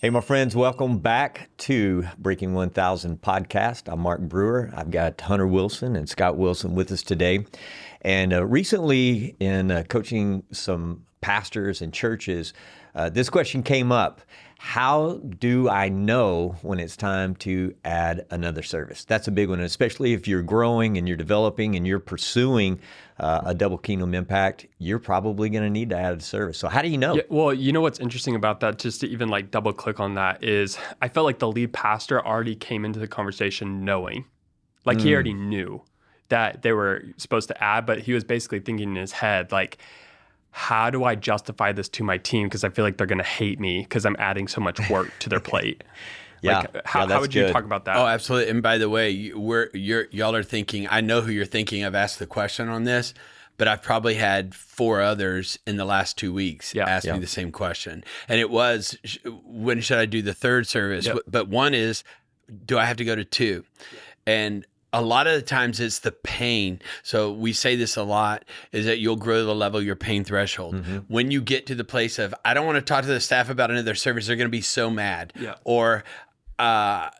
Hey, my friends, welcome back to Breaking 1000 podcast. I'm Mark Brewer. I've got Hunter Wilson and Scott Wilson with us today. And recently in coaching some pastors and churches, this question came up. How do I know when it's time to add another service? That's a big one, especially if you're growing and you're developing and you're pursuing a double kingdom impact. You're probably going to need to add a service. So how do you know? Yeah, well, you know what's interesting about that, just to even like double click on that, is I felt like the lead pastor already came into the conversation knowing, like he already knew that they were supposed to add, but he was basically thinking in his head, like, how do I justify this to my team? Because I feel like they're going to hate me because I'm adding so much work to their plate. Yeah. Like, how would you talk about that? Oh, absolutely. And by the way, y'all are thinking, I know who you're thinking. I've asked the question on this, but I've probably had 4 others in the last 2 weeks ask me the same question. And it was, when should I do the third service? Yep. But one is, do I have to go to 2? And a lot of the times it's the pain. So we say this a lot, is that you'll grow to the level of your pain threshold. Mm-hmm. When you get to the place of, I don't want to talk to the staff about another service, they're going to be so mad. Yeah. Or, there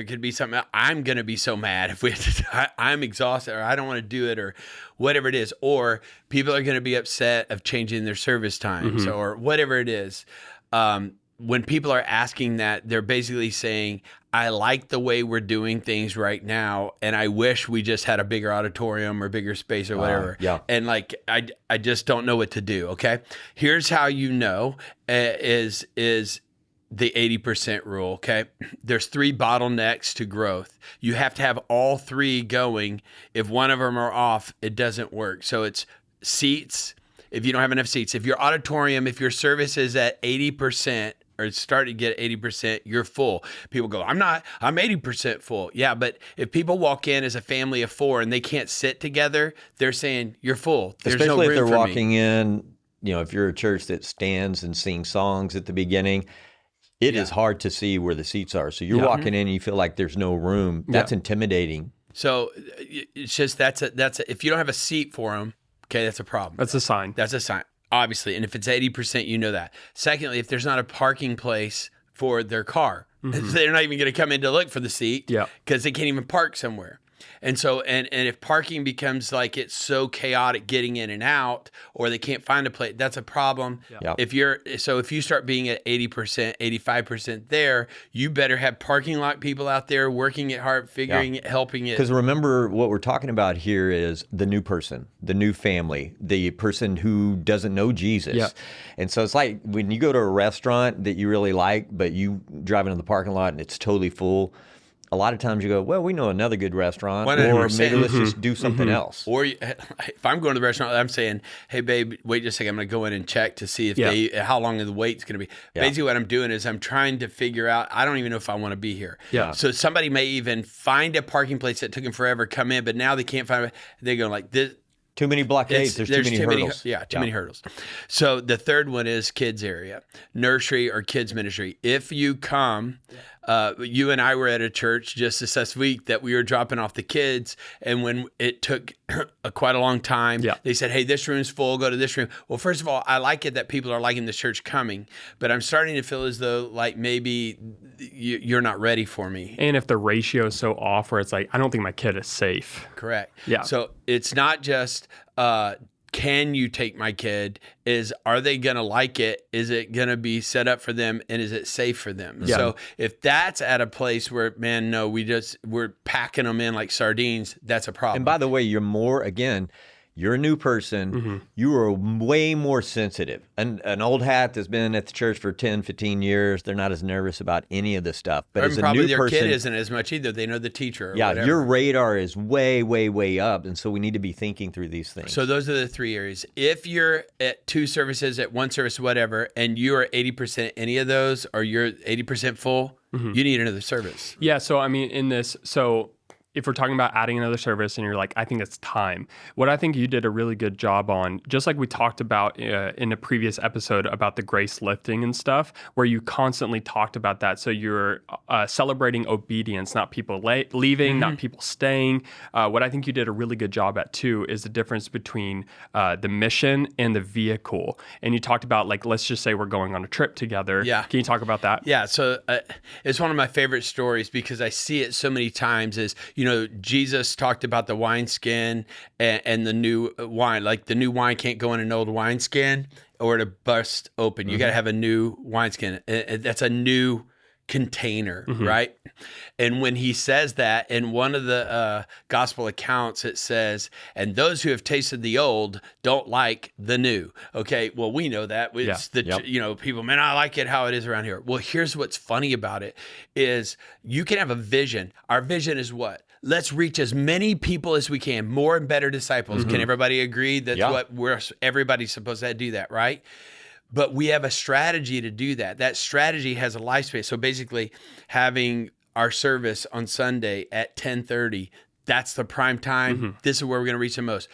could be something, I'm going to be so mad if we have to, I'm exhausted, or I don't want to do it, or whatever it is. Or people are going to be upset of changing their service times, or whatever it is. When people are asking that, they're basically saying, I like the way we're doing things right now, and I wish we just had a bigger auditorium or bigger space or whatever. And like, I just don't know what to do, okay? Here's how you know, is the 80% rule, okay? There's 3 bottlenecks to growth. You have to have all 3 going. If one of them are off, it doesn't work. So it's seats. If you don't have enough seats, if your auditorium, if your service is at 80%, or start to get 80%, you're full. People go, I'm 80% full. Yeah, but if people walk in as a family of 4 and they can't sit together, they're saying, you're full. There's Especially no room if they're for walking me. in, if you're a church that stands and sings songs at the beginning, it is hard to see where the seats are. So you're walking in and you feel like there's no room. That's intimidating. So it's just, that's if you don't have a seat for them, okay, that's a problem. That's a sign. That's a sign, obviously. And if it's 80%, you know that. Secondly, if there's not a parking place for their car, they're not even going to come in to look for the seat because they can't even park somewhere. And so, and if parking becomes like it's so chaotic getting in and out, or they can't find a place, that's a problem. If you start being at 80%, 85% there, you better have parking lot people out there working it hard, figuring it, helping it. Because remember, what we're talking about here is the new person, the new family, the person who doesn't know Jesus. And so it's like when you go to a restaurant that you really like, but you drive into the parking lot and it's totally full. A lot of times you go, well, we know another good restaurant, 100%. or maybe let's just do something else. Or if I'm going to the restaurant, I'm saying, hey, babe, wait just a second. I'm going to go in and check to see if how long the wait's going to be. Basically what I'm doing is I'm trying to figure out, I don't even know if I want to be here. So somebody may even find a parking place that took them forever, come in, but now they can't find it. They go like this. Too many blockades. There's too many hurdles. Too many hurdles. So the third one is kids area, nursery or kids ministry. If you come, you and I were at a church just this last week that we were dropping off the kids, and when it took quite a long time, they said, hey, this room's full, go to this room. Well, first of all, I like it that people are liking this church coming, but I'm starting to feel as though like maybe you're not ready for me. And if the ratio is so off where it's like, I don't think my kid is safe. Correct. Yeah. So it's not just, can you take my kid? Are they going to like it? Is it going to be set up for them? And is it safe for them? So if that's at a place where, man, no, we're packing them in like sardines, that's a problem. And by the way, you're a new person. You are way more sensitive. An old hat that's been at the church for 10, 15 years, they're not as nervous about any of this stuff. But as a probably new their person, kid isn't as much either. They know the teacher or whatever. Your radar is way, way, way up. And so we need to be thinking through these things. So those are the 3 areas. If you're at 2 services, at 1 service, whatever, and you are 80% any of those, or you're 80% full, you need another service. Yeah. So, I mean, in this, if we're talking about adding another service and you're like, I think it's time. What I think you did a really good job on, just like we talked about in a previous episode about the grace lifting and stuff, where you constantly talked about that. So you're celebrating obedience, not people leaving, not people staying. What I think you did a really good job at too is the difference between the mission and the vehicle. And you talked about, like, let's just say we're going on a trip together. Yeah. Can you talk about that? Yeah. So it's one of my favorite stories because I see it so many times is, Jesus talked about the wineskin and the new wine. Like, the new wine can't go in an old wineskin or to bust open. You got to have a new wineskin. That's a new container, right? And when he says that in one of the gospel accounts, it says, and those who have tasted the old don't like the new. Okay, well, we know that. It's people, man, I like it how it is around here. Well, here's what's funny about it is you can have a vision. Our vision is what? Let's reach as many people as we can, more and better disciples. Can everybody agree? That's what everybody's supposed to do that, right? But we have a strategy to do that. That strategy has a lifespan. So basically having our service on Sunday at 10:30, that's the prime time. This is where we're going to reach the most.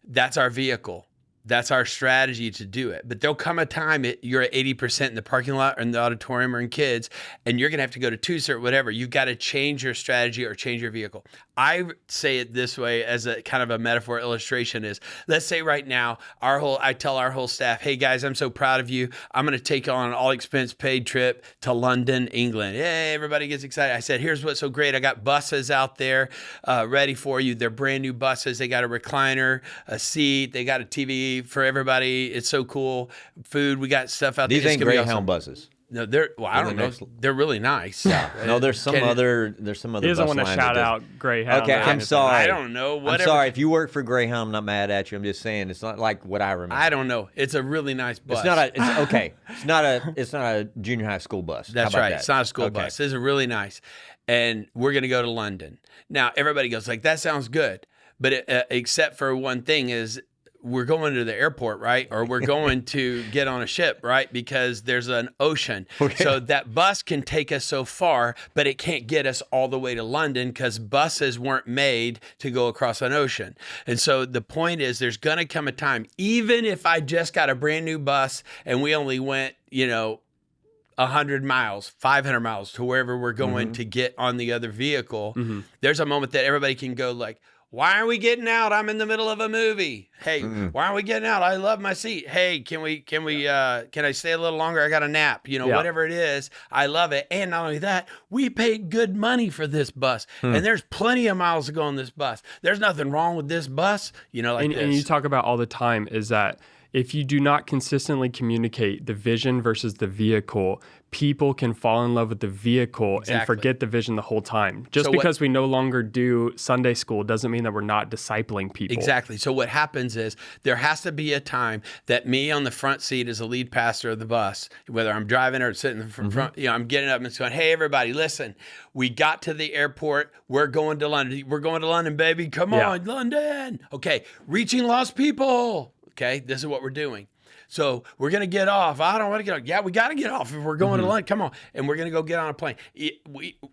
That's our vehicle. That's our strategy to do it. But there'll come a time you're at 80% in the parking lot or in the auditorium or in kids, and you're going to have to go to two or whatever. You've got to change your strategy or change your vehicle. I say it this way as a kind of a metaphor illustration is, let's say right now, I tell our whole staff, hey guys, I'm so proud of you. I'm going to take on an all expense paid trip to London, England. Hey, everybody gets excited. I said, here's what's so great. I got buses out there ready for you. They're brand new buses. They got a recliner, a seat. They got a TV for everybody. It's so cool. Food. We got stuff out there. These ain't Greyhound buses. No, I don't know. They're really nice. Yeah. No, there's some other. He doesn't want to shout out Greyhound. Okay, I'm sorry. I don't know. Whatever. I'm sorry if you work for Greyhound. I'm not mad at you. I'm just saying it's not like what I remember. I don't know. It's a really nice bus. It's not a. It's okay. It's not a junior high school bus. That's right. That? It's not a school bus. This is really nice, and we're gonna go to London. Now everybody goes like, that sounds good, but except for one thing is, we're going to the airport, right? Or we're going to get on a ship, right? Because there's an ocean. Okay. So that bus can take us so far, but it can't get us all the way to London because buses weren't made to go across an ocean. And so the point is, there's going to come a time, even if I just got a brand new bus and we only went, 100 miles, 500 miles to wherever we're going to get on the other vehicle, there's a moment that everybody can go like, why are we getting out? I'm in the middle of a movie. Hey, why are we getting out? I love my seat. Hey, can I stay a little longer? I got a nap. Whatever it is, I love it. And not only that, we paid good money for this bus, and there's plenty of miles to go on this bus. There's nothing wrong with this bus. And you talk about all the time is that if you do not consistently communicate the vision versus the vehicle, people can fall in love with the vehicle and forget the vision the whole time. Just because we no longer do Sunday school doesn't mean that we're not discipling people. Exactly. So what happens is there has to be a time that me on the front seat as a lead pastor of the bus, whether I'm driving or sitting in the front, I'm getting up and it's going, hey, everybody, listen, we got to the airport. We're going to London. We're going to London, baby. Come on, London. Okay. Reaching lost people. Okay. This is what we're doing. So we're going to get off. I don't want to get off. Yeah, we got to get off if we're going to London. Come on. And we're going to go get on a plane.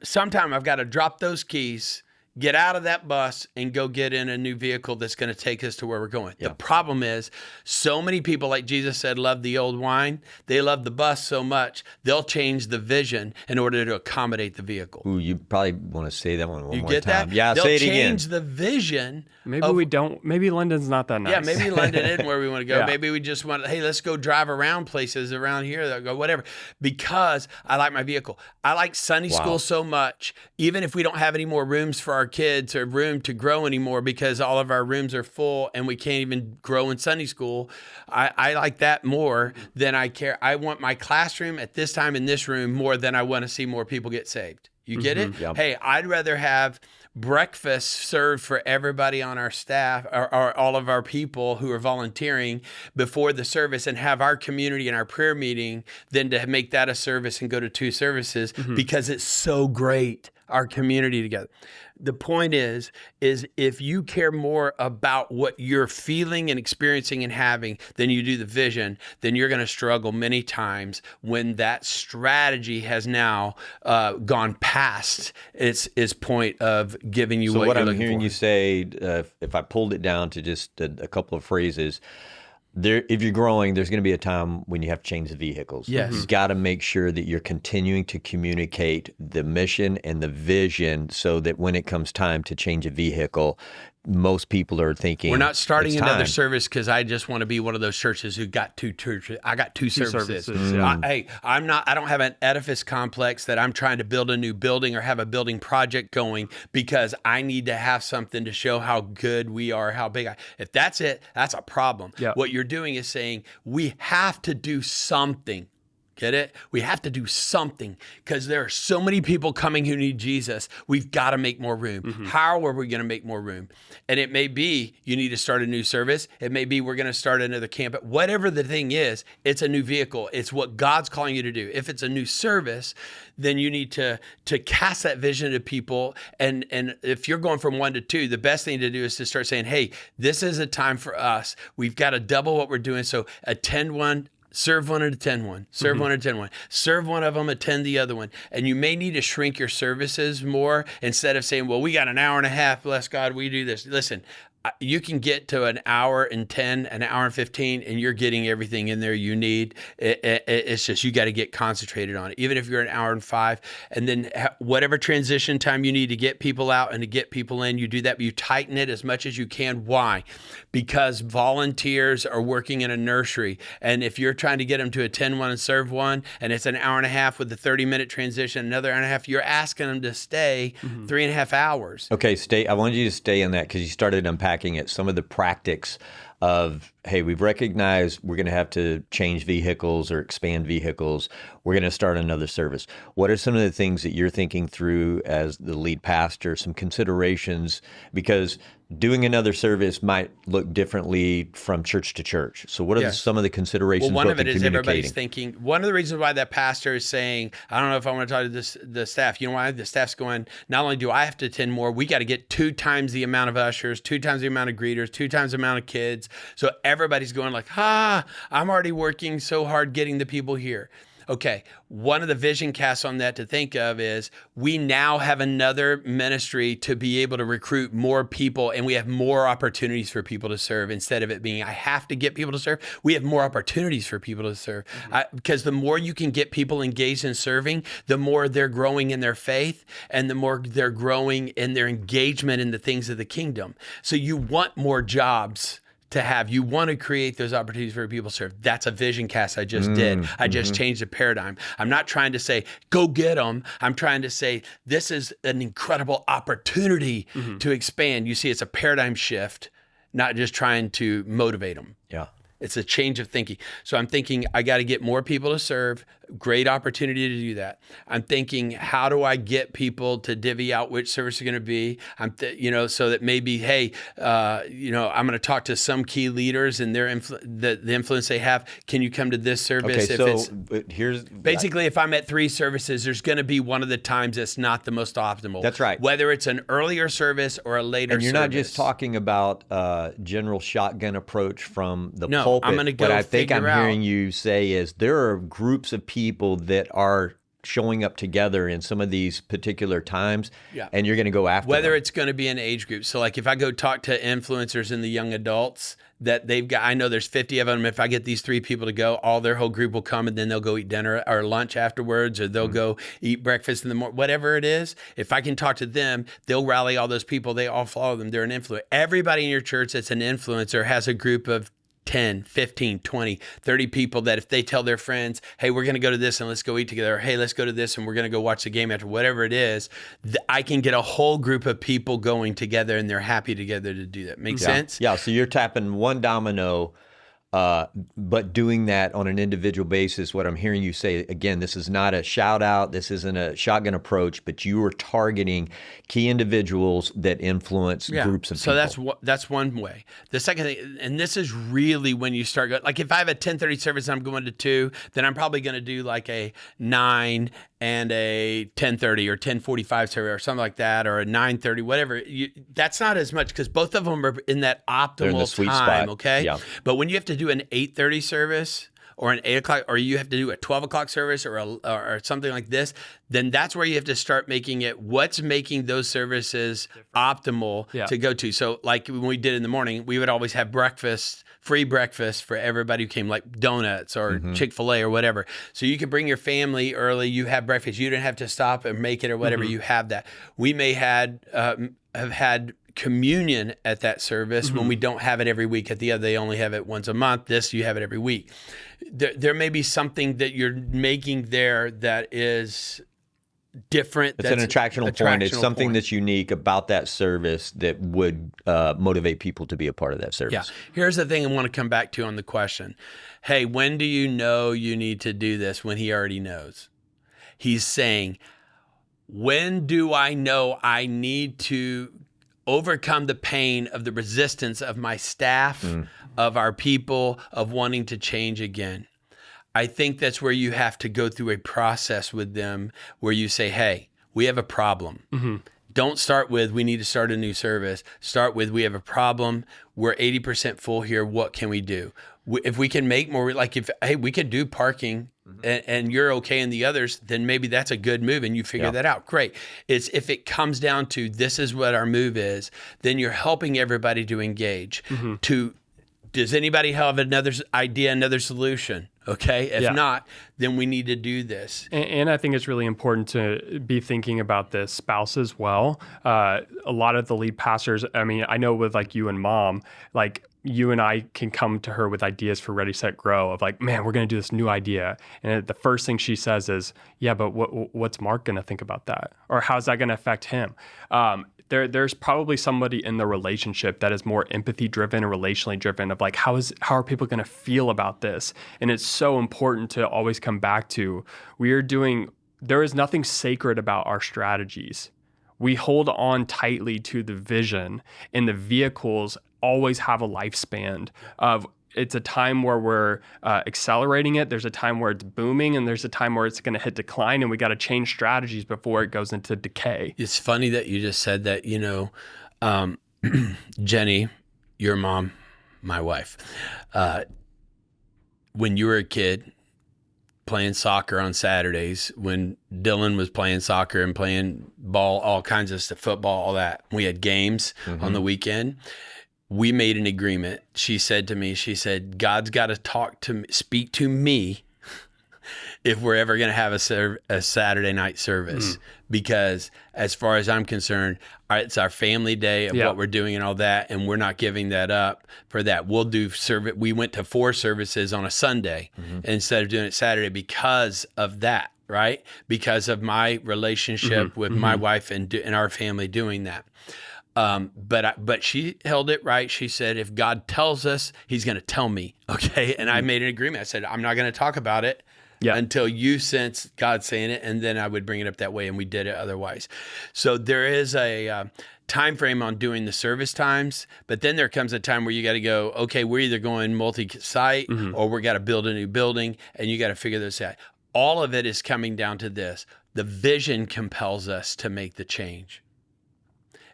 Sometime I've got to drop those keys, get out of that bus, and go get in a new vehicle that's going to take us to where we're going. Yeah. The problem is so many people, like Jesus said, love the old wine. They love the bus so much, they'll change the vision in order to accommodate the vehicle. Ooh, you probably want to say that one more time. You get that? Yeah, they'll say it again. They'll change the vision. Maybe we don't. Maybe London's not that nice. Yeah, maybe London isn't where we want to go. Maybe we just want to, hey, let's go drive around places around here that go whatever. Because I like my vehicle. I like Sunday school so much, even if we don't have any more rooms for our kids or room to grow anymore because all of our rooms are full and we can't even grow in Sunday school. I like that more than I care. I want my classroom at this time in this room more than I want to see more people get saved. You get it? Yep. Hey, I'd rather have breakfast served for everybody on our staff or all of our people who are volunteering before the service and have our community and our prayer meeting than to make that a service and go to two services because it's so great. our community together. The point is if you care more about what you're feeling and experiencing and having than you do the vision, then you're going to struggle many times when that strategy has now gone past its point of giving you So what what you're I'm looking hearing for. you say, if I pulled it down to just a couple of phrases, if you're growing, there's going to be a time when you have to change the vehicles. Yes. You've got to make sure that you're continuing to communicate the mission and the vision so that when it comes time to change a vehicle, most people are thinking, We're not starting it's another time. service because I just want to be one of those churches who got two churches. I got two services. yeah. I don't have an edifice complex that I'm trying to build a new building or have a building project going because I need to have something to show how good we are, how big if that's it, that's a problem. Yeah. What you're doing is saying we have to do something. Get it? We have to do something because there are so many people coming who need Jesus. We've got to make more room. How are we going to make more room? And it may be you need to start a new service. It may be we're going to start another campus. Whatever the thing is, it's a new vehicle. It's what God's calling you to do. If it's a new service, then you need to cast that vision to people. And if you're going from 1 to 2, the best thing to do is to start saying, hey, this is a time for us. We've got to double what we're doing. So attend one, serve one, and attend one. Serve one, and attend one. Serve one of them, attend the other one. And you may need to shrink your services more instead of saying, well, we got an hour and a half, bless God, we do this. Listen, you can get to an hour and 10, an hour and 15, and you're getting everything in there you need. It's just you got to get concentrated on it. Even if you're an hour and 5, and then whatever transition time you need to get people out and to get people in, you do that, but you tighten it as much as you can. Why? Because volunteers are working in a nursery, and if you're trying to get them to attend one and serve one, and it's an hour and a half with a 30-minute transition, another hour and a half, you're asking them to stay 3.5 hours. Okay, I wanted you to stay in that because you started unpacking it. Some of the practices of, hey, we've recognized we're going to have to change vehicles or expand vehicles. We're going to start another service. What are some of the things that you're thinking through as the lead pastor, some considerations? Because doing another service might look differently from church to church. So what are some of the considerations? Well, one of it in is everybody's communicating? thinking, one of the reasons why that pastor is saying, I don't know if I want to talk to the staff. You know why? The staff's going, not only do I have to attend more, we got to get 2 times the amount of ushers, 2 times the amount of greeters, 2 times the amount of kids. So everybody's going like, I'm already working so hard getting the people here. Okay, one of the vision casts on that to think of is we now have another ministry to be able to recruit more people, and we have more opportunities for people to serve. Instead of it being, I have to get people to serve, we have more opportunities for people to serve. Because the more you can get people engaged in serving, the more they're growing in their faith, and the more they're growing in their engagement in the things of the kingdom. So you want more jobs to have. You want to create those opportunities for people to serve. That's a vision cast I just did. I just changed the paradigm. I'm not trying to say, go get them. I'm trying to say, this is an incredible opportunity to expand. You see, it's a paradigm shift, not just trying to motivate them. Yeah. It's a change of thinking. So I'm thinking, I got to get more people to serve. Great opportunity to do that. I'm thinking, how do I get people to divvy out which service is going to be? So that maybe, hey, I'm going to talk to some key leaders and their the influence they have. Can you come to this service? Okay, here's basically, if I'm at 3 services, there's going to be one of the times that's not the most optimal. That's right. Whether it's an earlier service or a later service. And you're not just talking about general shotgun approach from the No, pulpit. I'm going to go What I think I'm figure out. hearing you say is there are groups of people that are showing up together in some of these particular times, and you're going to go after whether them. it's going to be an age group. So like if I go talk to influencers in the young adults that they've got, I know there's 50 of them. If I get these 3 people to go, all their whole group will come, and then they'll go eat dinner or lunch afterwards, or they'll go eat breakfast in the morning, whatever it is. If I can talk to them, they'll rally all those people. They all follow them. They're an influencer. Everybody in your church that's an influencer has a group of 10, 15, 20, 30 people that if they tell their friends, hey, we're going to go to this and let's go eat together, or hey, let's go to this and we're going to go watch the game after, whatever it is, I can get a whole group of people going together and they're happy together to do that. Make sense? Yeah, so you're tapping one domino, but doing that on an individual basis. What I'm hearing you say, again, this is not a shout out, this isn't a shotgun approach, but you are targeting key individuals that influence groups of people. So that's one way. The second thing, and this is really when you start going, like if I have a 10:30 service and I'm going to 2, then I'm probably going to do like a 9 and a 10:30 or 10:45 service or something like that, or a 9:30, whatever. That's not as much because both of them are in that They're in the optimal sweet time, spot. okay? Yeah. But when you have to do an 8:30 service or an 8 o'clock, or you have to do a 12 o'clock service or something like this, then that's where you have to start making it what's making those services optimal to go to. So like when we did in the morning, we would always have free breakfast for everybody who came, like donuts or Chick-fil-A or whatever. So you could bring your family early, you have breakfast, you didn't have to stop and make it or whatever, you have that. We may have had communion at that service when we don't have it every week. At the other, they only have it once a month. This, you have it every week. There may be something that you're making there that is different. It's an attractional point. It's something that's unique about that service that would motivate people to be a part of that service. Yeah. Here's the thing I want to come back to on the question. Hey, when do you know you need to do this? When he already knows. He's saying, when do I know I need to overcome the pain of the resistance of my staff, of our people, of wanting to change again? I think that's where you have to go through a process with them where you say, hey, we have a problem. Don't start with, we need to start a new service. Start with, we have a problem. We're 80% full here. What can we do? If we can make more, like hey, we could do parking and you're okay in the others, then maybe that's a good move and you figure that out. Great. It's if it comes down to this is what our move is, then you're helping everybody to engage. Does anybody have another idea, another solution? Okay. If not, then we need to do this. And I think it's really important to be thinking about the spouse as well. A lot of the lead pastors, I mean, I know with like you and mom, like you and I can come to her with ideas for Ready, Set, Grow of like, man, we're going to do this new idea. And the first thing she says is, yeah, but what's Mark going to think about that? Or how's that going to affect him? There's probably somebody in the relationship that is more empathy driven or relationally driven of like, how are people going to feel about this? And it's so important to always come back to, there is nothing sacred about our strategies. We hold on tightly to the vision, and the vehicles always have a lifespan of, it's a time where we're accelerating it. There's a time where it's booming, and there's a time where it's going to hit decline, and we got to change strategies before it goes into decay. It's funny that you just said that, Jenny, your mom, my wife, when you were a kid playing soccer on Saturdays, when Dylan was playing soccer and playing ball, all kinds of stuff, football, all that, we had games on the weekend. We made an agreement. She said to me, God's got to speak to me if we're ever going to have a Saturday night service. Because as far as I'm concerned, it's our family day of what we're doing and all that, and we're not giving that up for that. We'll do service. We went to 4 services on a Sunday instead of doing it Saturday because of that, right? Because of my relationship with my wife and our family doing that. But she held it right. She said, if God tells us, he's going to tell me. Okay. And I made an agreement. I said, I'm not going to talk about it until you sense God saying it. And then I would bring it up that way. And we did it otherwise. So there is a time frame on doing the service times, but then there comes a time where you got to go, okay, we're either going multi-site or we got to build a new building, and you got to figure this out. All of it is coming down to this. The vision compels us to make the change.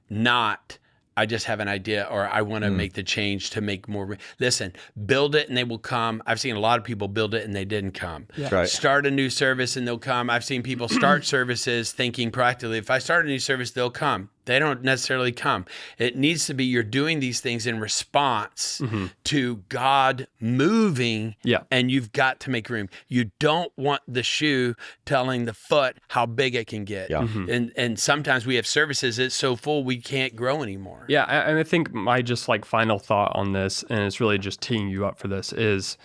Not, I just have an idea, or I want to make the change to make more. Listen, build it and they will come. I've seen a lot of people build it and they didn't come. Right. Start a new service and they'll come. I've seen people start services thinking practically, if I start a new service, they'll come. They don't necessarily come. It needs to be you're doing these things in response to God moving, and you've got to make room. You don't want the shoe telling the foot how big it can get. And sometimes we have services that's so full we can't grow anymore. Yeah, and I think my just like final thought on this, and it's really just teeing you up for this, is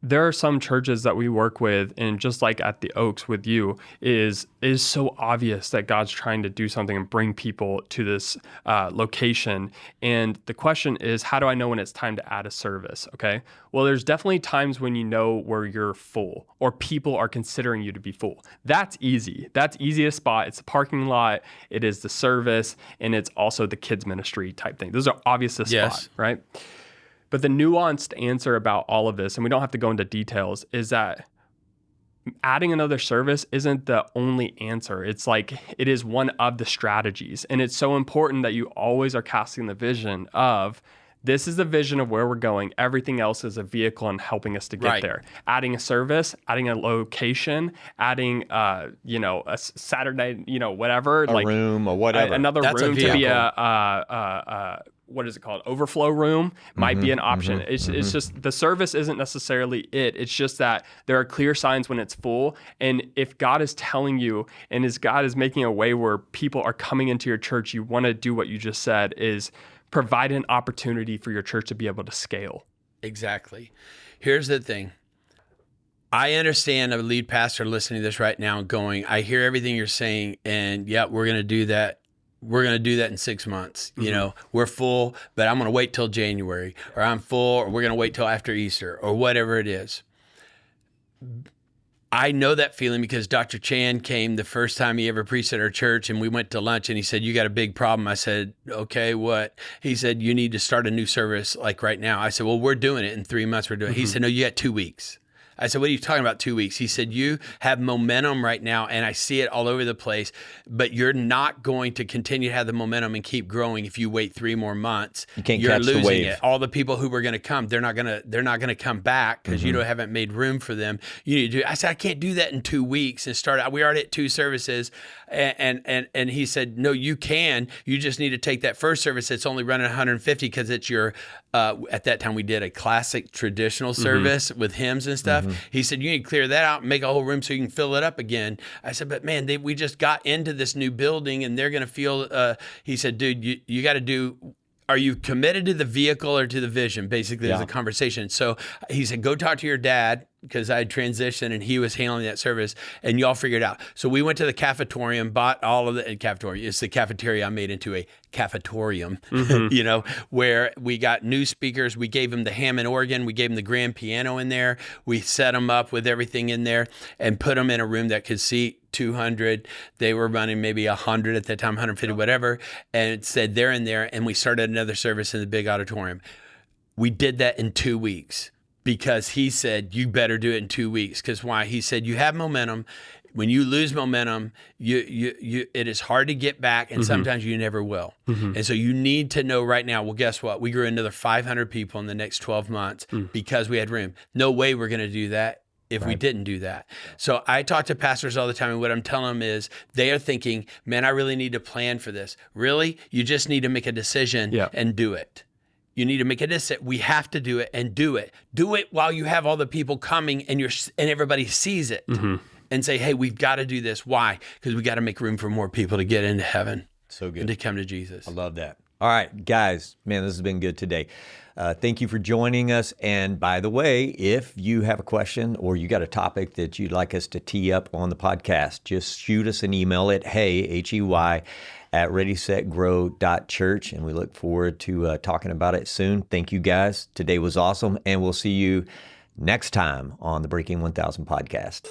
there are some churches that we work with, and just like at the Oaks with you, is so obvious that God's trying to do something and bring people to this location. And the question is, how do I know when it's time to add a service? Okay. Well, there's definitely times when you know where you're full or people are considering you to be full. That's easy. That's easy to spot. It's a parking lot. It is the service, and it's also the kids ministry type thing. Those are obvious to spot, right? But the nuanced answer about all of this, and we don't have to go into details, is that adding another service isn't the only answer. It's like it is one of the strategies. And it's so important that you always are casting the vision of this is the vision of where we're going. Everything else is a vehicle in helping us to get there. Adding a service, adding a location, adding a Saturday, whatever, a room or whatever. Another That's room a to be vehicle. what is it called? Overflow room might be an option. It's just the service isn't necessarily it. It's just that there are clear signs when it's full. And if God is telling you and as God is making a way where people are coming into your church, you want to do what you just said is provide an opportunity for your church to be able to scale. Exactly. Here's the thing. I understand a lead pastor listening to this right now going, I hear everything you're saying, and yeah, we're going to do that. We're going to do that in 6 months. You know, we're full, but I'm going to wait till January, or I'm full, or we're going to wait till after Easter, or whatever it is. I know that feeling because Dr. Chan came the first time he ever preached at our church, and we went to lunch, and he said, you got a big problem. I said, okay, what? He said, you need to start a new service like right now. I said, well, we're doing it in 3 months. We're doing it. He said, no, you got 2 weeks. I said, what are you talking about 2 weeks? He said, you have momentum right now, and I see it all over the place, but you're not going to continue to have the momentum and keep growing if you wait 3 more months. You can't You're catch losing the wave. it. All the people who were going to come, they're not going to come back because you haven't made room for them. You need to do. I said, I can't do that in 2 weeks and start out. We already at 2 services, and he said, no, you can. You just need to take that first service that's only running 150 because it's your. At that time, we did a classic traditional service with hymns and stuff. He said, you need to clear that out and make a whole room so you can fill it up again. I said, but man, we just got into this new building and they're going to feel, he said, dude, you got to do, are you committed to the vehicle or to the vision? Basically, there's a conversation. So he said, go talk to your dad, because I had transitioned and he was handling that service, and y'all figure it out. So we went to the cafetorium, bought all of the cafeteria. It's the cafeteria I made into a cafetorium, where we got new speakers. We gave them the Hammond organ. We gave them the grand piano in there. We set them up with everything in there and put them in a room that could seat 200. They were running maybe 100 at that time, 150, whatever. And it said they're in there. And we started another service in the big auditorium. We did that in 2 weeks. Because he said, you better do it in 2 weeks. Because why? He said, you have momentum. When you lose momentum, it is hard to get back, and sometimes you never will. And so you need to know right now, well, guess what? We grew another 500 people in the next 12 months because we had room. No way we're going to do that if we didn't do that. So I talk to pastors all the time, and what I'm telling them is they are thinking, man, I really need to plan for this. Really? You just need to make a decision and do it. You need to make a decision. We have to do it and do it. Do it while you have all the people coming and everybody sees it and say, hey, we've got to do this. Why? Because we got to make room for more people to get into heaven. So good. And to come to Jesus. I love that. All right, guys, man, this has been good today. Thank you for joining us. And by the way, if you have a question or you got a topic that you'd like us to tee up on the podcast, just shoot us an email at hey, at readysetgrow.church, and we look forward to talking about it soon. Thank you, guys. Today was awesome, and we'll see you next time on the Breaking 1000 podcast.